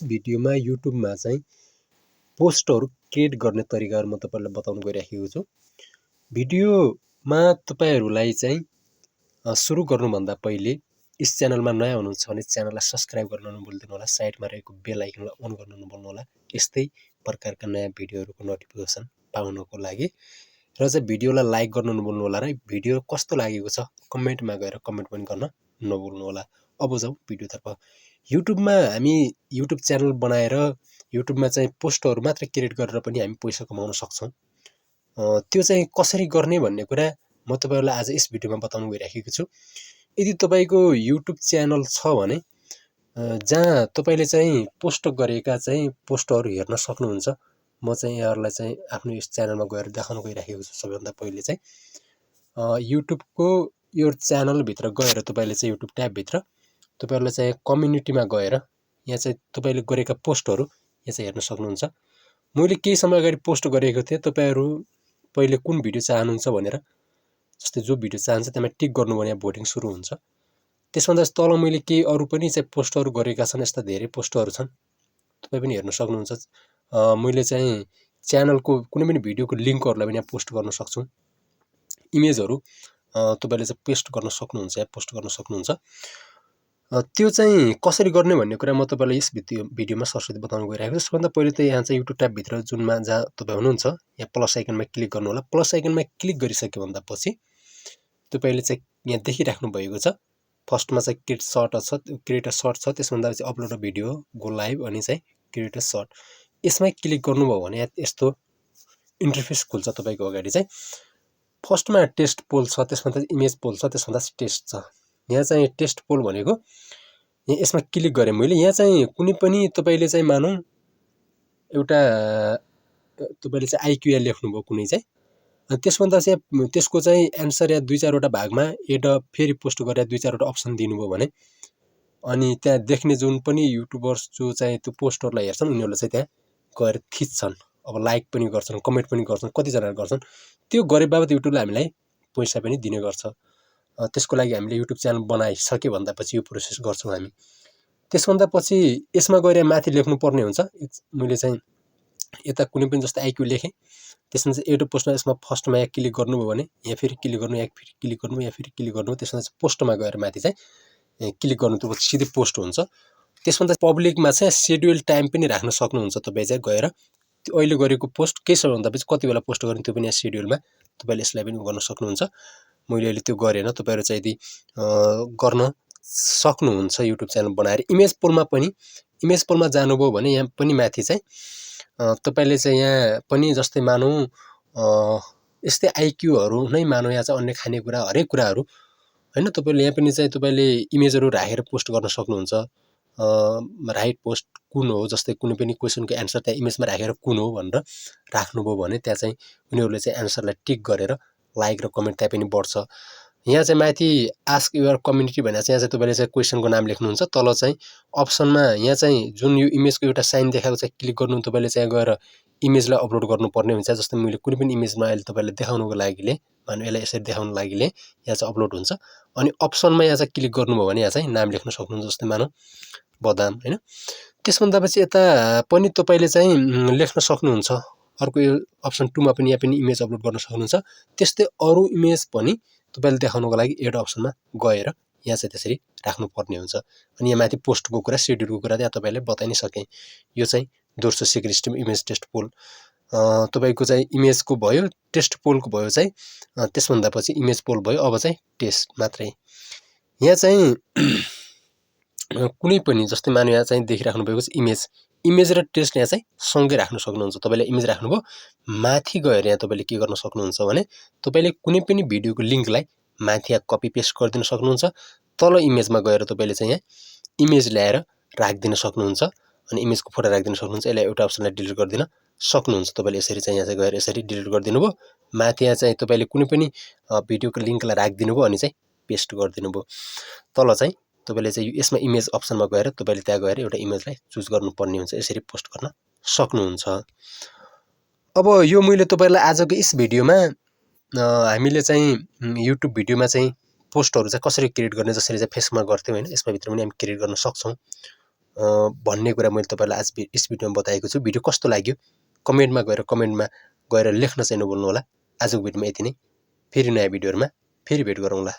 भिडियोमा युट्युबमा चाहिँ पोस्टहरु क्रिएट गर्ने तरिकाहरु म तपाईहरुलाई बताउन गइराखेको छु। भिडियोमा तपाईहरुलाई चाहिँ सुरु गर्नुभन्दा पहिले यस च्यानलमा नयाँ हुनुहुन्छ भने च्यानललाई सब्स्क्राइब गर्न नभुल्दिनु होला, साइडमा रहेको बेल आइकनलाई अन गर्न नभुल्नु होला। यस्तै प्रकारका नयाँ भिडियोहरुको नोटिफिकेसन पाउनको लागि र चाहिँ भिडियोलाई लाइक गर्न नभुल्नु होला र भिडियो कस्तो लागेको छ कमेन्टमा गएर कमेन्ट पनि गर्न नभुल्नु होला। अब जाऊ भिडियोतर्फ। युट्युबमा हामी युट्युब च्यानल बनाएर युट्युबमा चाहिँ पोस्टहरु मात्र क्रिएट गरेर पनि हामी पैसा कमाउन सक्छौं। त्यो चाहिँ कसरी गर्ने भन्ने कुरा म तपाईहरुलाई आज यस भिडियोमा बताउन गइराखेको छु। यदि तपाईको युट्युब च्यानल छ भने जहाँ तपाईले चाहिँ पोस्ट गरेका चाहिँ पोस्टहरु हेर्न सक्नुहुन्छ। म चाहिँ यहाँहरुलाई चाहिँ आफ्नो यस च्यानलमा गएर देखाउन गइराखेको छु। सबैभन्दा पहिले चाहिँ युट्युबको यो च्यानल भित्र गएर तपाईले चाहिँ युट्युब ट्याब भित्र तपाईहरुले चाहिँ कम्युनिटीमा गएर यहाँ चाहिँ तपाईले गरेका पोस्टहरु यहाँ चाहिँ हेर्न सक्नुहुन्छ। मैले केही समय अगाडि पोस्ट गरेको थिएँ। तपाईहरु पहिले कुन भिडियो चाहनुहुन्छ भनेर जस्तै जो भिडियो चाहन्छ त्यसमा टिक गर्नु भने भोटिङ सुरु हुन्छ। त्यसभन्दा तल मैले केही अरु पनि चाहिँ पोस्टहरु गरेका छन्। यस्ता धेरै पोस्टहरु छन्, तपाई पनि हेर्न सक्नुहुन्छ। मैले चाहिँ च्यानलको कुनै पनि भिडियोको लिंकहरुलाई पनि यहाँ पोस्ट गर्न सक्छु। इमेजहरु तपाईले चाहिँ पेस्ट गर्न सक्नुहुन्छ, या पोस्ट गर्न सक्नुहुन्छ। त्यो चाहिँ कसरी गर्ने भन्ने कुरा म तपाईलाई यस भिडियोमा सरसरी बताउन गइरहेको छु। सबभन्दा पहिले त यहाँ चाहिँ युट्युब ट्याब भित्र जुनमा जहाँ तपाई हुनुहुन्छ यहाँ प्लस आइकनमा क्लिक गर्नु होला। प्लस आइकनमा क्लिक गरिसके भन्दा पछि तपाईले चाहिँ यहाँ देखिराख्नु भएको छ फर्स्टमा चाहिँ क्रिएट अ सर्ट छ। त्यसभन्दा पछि upload a video, go live अनि चाहिँ क्रिएट अ सर्ट। यसमै क्लिक गर्नुभयो भने यस्तो इन्टरफेस खुल्छ तपाईको अगाडि चाहिँ। फर्स्टमा टेस्ट पोल छ, त्यसभन्दा इमेज पोल छ, त्यसभन्दा टेस्ट छ। यहाँ चाहिँ टेस्ट पोल भनेको यसमा क्लिक गरे मैले यहाँ चाहिँ कुनै पनि तपाईले चाहिँ मानौं एउटा तपाईले चाहिँ आईक्यू लेख्नुभयो कुनै चाहिँ, अनि त्यसभन्दा चाहिँ त्यसको चाहिँ एन्सर या दुई चारवटा भागमा एड फेरि पोस्ट गरेर दुई चारवटा अप्सन दिनुभयो भने अनि त्यहाँ देख्ने जुन पनि युट्युबर्स जो चाहिँ त्यो पोस्टहरुलाई हेर्छन् उनीहरुले चाहिँ त्यहाँ गएर थिच्छन्। अब लाइक पनि गर्छन्, कमेन्ट पनि गर्छन्, कति जनाले गर्छन्। त्यो गरे बापत युट्युबले हामीलाई पैसा पनि दिने गर्छ। त्यसको लागि हामीले युट्युब च्यानल बनाइसके भन्दा पछि यो प्रोसेस गर्छौं हामी। त्यसभन्दा पछि यसमा गएर माथि लेख्नु पर्ने हुन्छ। मैले चाहिँ यता कुनै पनि जस्तो आईक्यू लेखे, त्यसमा चाहिँ एड पोस्टमा यसमा फर्स्टमा यहाँ क्लिक गर्नुभयो भने यहाँ फेरि क्लिक गर्नु, यहाँ फेरि क्लिक गर्नु, यहाँ फेरि क्लिक गर्नु, त्यसमा चाहिँ पोस्टमा गएर माथि चाहिँ क्लिक गर्नु, त्यो सिधै पोस्ट हुन्छ। त्यसभन्दा पब्लिकमा चाहिँ शेड्युल टाइम पनि राख्न सक्नुहुन्छ तपाई चाहिँ गएर। त्यो अहिले गरेको पोस्ट के छ भन्दा पछि कति बेला पोस्ट गर्ने त्यो पनि यहाँ शेड्युलमा तपाईले यसलाई पनि गर्न सक्नुहुन्छ। मैले अहिले त्यो गरेन, तपाईहरु चाहिँ यदि गर्न सक्नुहुन्छ युट्युब च्यानल बनाएर। इमेज पोलमा जानुभयो भने यहाँ पनि माथि चाहिँ तपाईले चाहिँ यहाँ पनि जस्तै मानौं यस्तै आईक्यूहरु नै मानौं, यहाँ चाहिँ अन्य खानेकुरा हरेक कुराहरु हैन। तपाईले यहाँ पनि चाहिँ तपाईले इमेजहरु राखेर पोस्ट गर्न सक्नुहुन्छ। राइट पोस्ट कुन हो, जस्तै कुनै पनि क्वेशनको एन्सर त्यहाँ इमेजमा राखेर कुन हो भनेर राख्नुभयो भने त्यहाँ चाहिँ उनीहरुले चाहिँ एन्सरलाई टिक गरेर लाइक र कमेन्ट त्यहाँ पनि बढ्छ। यहाँ चाहिँ माथि आस्क युर कम्युनिटी भनेर चाहिँ यहाँ चाहिँ तपाईले चाहिँ क्वेशनको नाम लेख्नुहुन्छ। तल चाहिँ अप्सनमा यहाँ चाहिँ जुन यो इमेजको एउटा साइन देखाएको छ क्लिक गर्नु, तपाईले चाहिँ गएर इमेजलाई अपलोड गर्नुपर्ने हुन्छ। जस्तै मैले कुनै पनि इमेजमा अहिले तपाईलाई देखाउनको लागि मानौ यसलाई यसरी देखाउन लागि यहाँ चाहिँ अपलोड हुन्छ। अनि अप्सनमा यहाँ चाहिँ क्लिक गर्नुभयो भने यहाँ चाहिँ नाम लेख्न सक्नुहुन्छ। जस्तै मानौ बदाम हैन। त्यसभन्दा पछि यता पनि तपाईले चाहिँ लेख्न सक्नुहुन्छ। अर्को यो अप्सन 2 मा पनि यहाँ पनि इमेज अपलोड गर्न सक्नुहुन्छ। त्यस्तै अरु इमेज पनि तपाईले देखाउनको लागि एड अप्सनमा गएर यहाँ चाहिँ त्यसरी राख्नु पर्ने हुन्छ। अनि यहाँ माथि पोस्टको कुरा, शेड्युलको कुरा त्यहाँ तपाईले बताइ नै सके। यो चाहिँ दोस्रो सिक्रेट सिस्टम इमेज टेस्ट पोल तपाईको चाहिँ इमेजको भयो, टेस्ट पोलको भयो चाहिँ। त्यसभन्दा पछि इमेज पोल भयो, अब चाहिँ टेस्ट मात्रै। यहाँ चाहिँ कुनै पनि जस्तै मानौ यहाँ चाहिँ देखिराख्नु भएको छ इमेज र टेस्ट यहाँ चाहिँ सँगै राख्न सक्नुहुन्छ। तपाईले इमेज राख्नुभयो, माथि गएर यहाँ तपाईले के गर्न सक्नुहुन्छ भने तपाईले कुनै पनि भिडियोको लिंकलाई माथि यहाँ कपी पेस्ट गरिदिन सक्नुहुन्छ। तल इमेजमा गएर तपाईले चाहिँ यहाँ इमेज ल्याएर राख्दिन सक्नुहुन्छ। अनि इमेजको फोटो राख्दिन सक्नुहुन्छ। यसलाई एउटा अप्सनलाई डिलिट गरिदिन सक्नुहुन्छ। तपाईले यसरी चाहिँ यहाँ चाहिँ गएर यसरी डिलिट गरिदिनु भयो। माथि यहाँ चाहिँ तपाईले कुनै पनि भिडियोको लिंकलाई राख्दिनु भयो अनि चाहिँ पेस्ट गरिदिनु भयो। तल चाहिँ तपाईले चाहिँ यसमा इमेज अप्सनमा गएर तपाईले त्यहाँ गएर एउटा इमेजलाई चुज गर्नुपर्ने हुन्छ। यसरी पोस्ट गर्न सक्नुहुन्छ। अब यो मैले तपाईलाई आजको यस भिडियोमा हामीले चाहिँ युट्युब भिडियोमा चाहिँ पोस्टहरु चाहिँ कसरी क्रिएट गर्ने, जसरी चाहिँ फेसबुकमा गर्थ्यौ हैन, यसमा भित्र पनि हामी क्रिएट गर्न सक्छौं। भन्ने कुरा मैले तपाईँलाई आज यस भिडियोमा बताएको छु। भिडियो कस्तो लाग्यो कमेन्टमा गएर लेख्न चाहिँ नभुल्नु होला। आजको भिडियोमा यति नै। फेरि नयाँ भिडियोहरुमा फेरि भेट गरौँला।